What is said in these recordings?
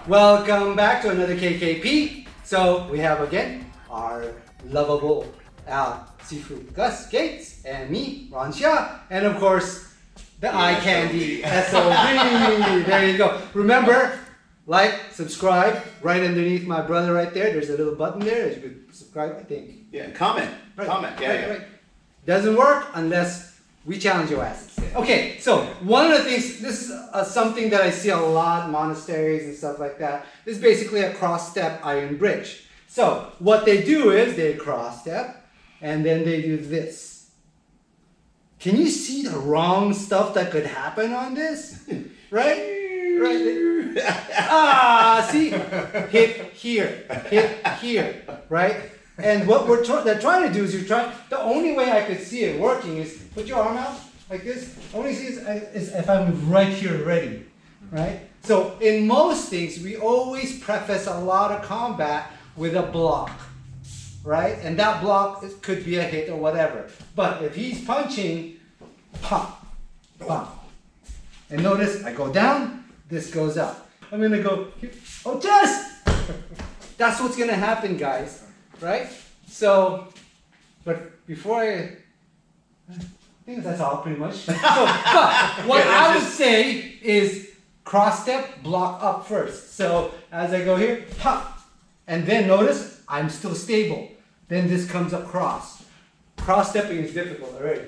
Welcome back to another KKP. So we have again our lovable Sifu Gus Gates and me, Ron Xia, and of course the eye candy SOB. There you go. Remember, like, subscribe. Right underneath my brother right there, there's a little button there. You could subscribe, I think. Yeah, comment. Right. Comment. Yeah, Right. Doesn't work unless we challenge your asses. Okay, so one of the things, this is something that I see a lot in monasteries and stuff like that. This is basically a cross-step iron bridge. So what they do is they cross-step and then they do this. Can you see the wrong stuff that could happen on this? Right? See? Hit here, right? And what they're trying to do is the only way I could see it working is put your arm out like this. Only see is if I'm right here ready, right? So in most things, we always preface a lot of combat with a block, right? And that block could be a hit or whatever. But if he's punching, pop, pop. And notice I go down, this goes up. I'm gonna go, oh, just! That's what's gonna happen, guys. Right? So, but before I think that's all pretty much. So, but what I would say is cross step, block up first. So as I go here, pop, and then notice I'm still stable. Then this comes across. Cross stepping is difficult already.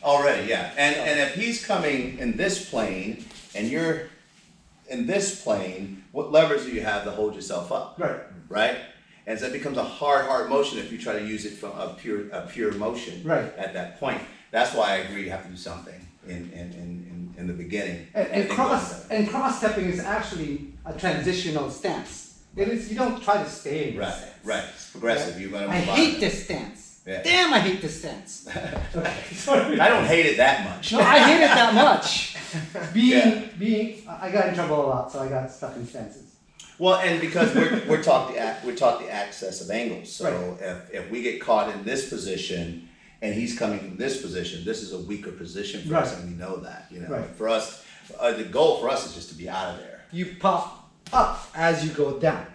Already, yeah. And if he's coming in this plane and you're in this plane, what levers do you have to hold yourself up? Right. Right? And so it becomes a hard motion if you try to use it from a pure motion at that point. That's why I agree you have to do something in the beginning. And cross stepping is actually a transitional stance. It is, you don't try to stay in this stance. Right. It's progressive. Right? You're gonna I hate this stance. Yeah. Damn, I hate this stance. Okay, sorry. I don't hate it that much. No, I hate it that much. I got in trouble a lot, so I got stuck in stances. Well, and because we're taught the access of angles. So right. if we get caught in this position and he's coming from this position, this is a weaker position for us, and we know that. You know, for us, the goal for us is just to be out of there. You pop up as you go down.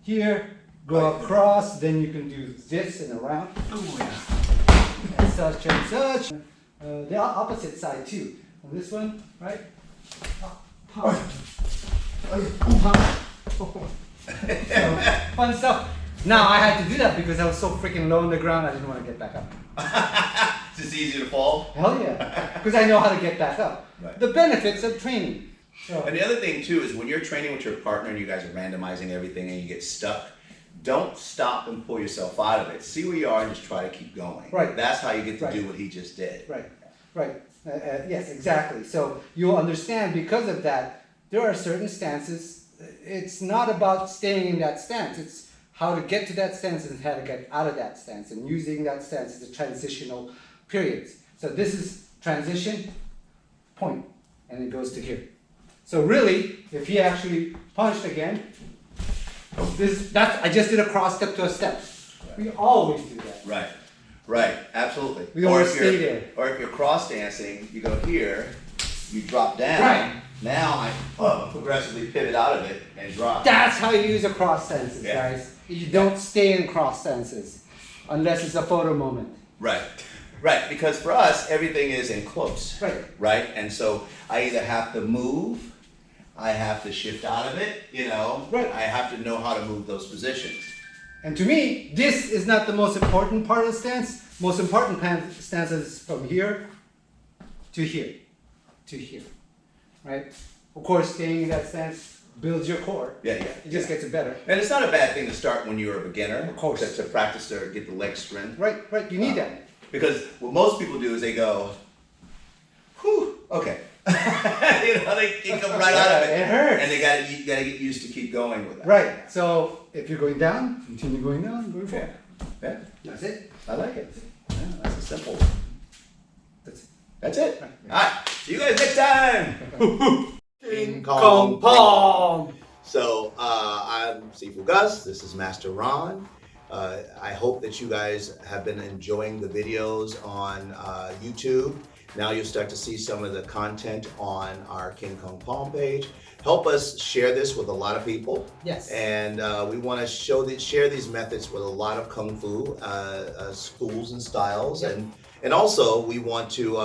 Here, go across, then you can do this and around. Oh yeah. And such and such. The opposite side too. On this one, right? Pop, pop. So, fun stuff. Now I had to do that because I was so freaking low on the ground. I didn't want to get back up. It's just easy to fall. Hell yeah, because I know how to get back up. Right. The benefits of training. So, and the other thing too is when you're training with your partner and you guys are randomizing everything and you get stuck, don't stop and pull yourself out of it. See where you are and just try to keep going. Right. That's how you get to do what he just did. Right. Yes, exactly. So you'll understand because of that. There are certain stances, it's not about staying in that stance, it's how to get to that stance and how to get out of that stance, and using that stance as a transitional periods. So this is transition, point, and it goes to here. So really, if he actually punched again, I just did a cross step to a step. We always do that. Right, absolutely. We always stay there. Or if you're cross dancing, you go here, you drop down. Right. Now I progressively pivot out of it and drop. That's how you use a cross stances, guys. You don't stay in cross stances unless it's a photo moment. Right, because for us, everything is in close. Right, and so I either have to move, I have to shift out of it, I have to know how to move those positions. And to me, this is not the most important part of the stance. Most important stance is from here to here, to here. Right? Of course, staying in that stance builds your core. It just gets it better. And it's not a bad thing to start when you're a beginner. Of course. To practice to get the leg strength. Right. You need that. Because what most people do is they go, whew, okay. They come right out of it. It hurts. And you gotta get used to keep going with that. Right. So if you're going down, continue going down, going forward. Yeah. That's it. I like it. Yeah, that's a simple. That's it. That's it. All right. See you guys next time. King Kong Pong. So I'm Sifu Gus. This is Master Ron. I hope that you guys have been enjoying the videos on YouTube. Now you'll start to see some of the content on our King Kong Palm page. Help us share this with a lot of people. Yes. And we want to share these methods with a lot of Kung Fu schools and styles. Yep. And also we want to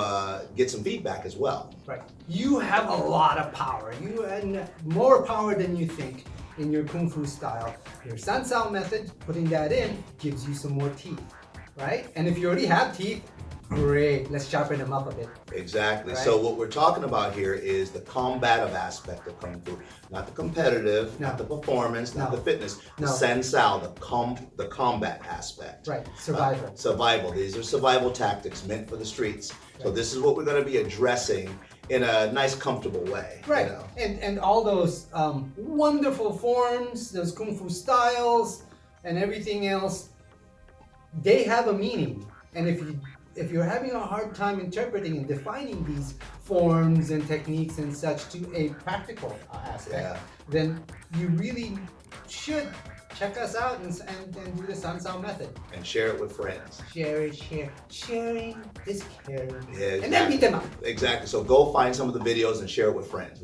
get some feedback as well. Right. You have a lot of power. You have more power than you think in your Kung Fu style. Your San Sao method, putting that in, gives you some more teeth, right? And if you already have teeth, great. Let's sharpen them up a bit. Exactly. Right? So what we're talking about here is the combative aspect of Kung Fu, not the competitive, No. not the performance, not No. the fitness, the No. San Sao, the combat aspect. Right. Survival. Survival. These are survival tactics meant for the streets. So this is what we're going to be addressing in a nice, comfortable way. Right. You know? And all those wonderful forms, those Kung Fu styles, and everything else, they have a meaning. And if you're having a hard time interpreting and defining these forms and techniques and such to a practical aspect, then you really should check us out and do the San Sao method. And share it with friends. Sharing is caring. Yeah, And then beat them up. Exactly. So go find some of the videos and share it with friends.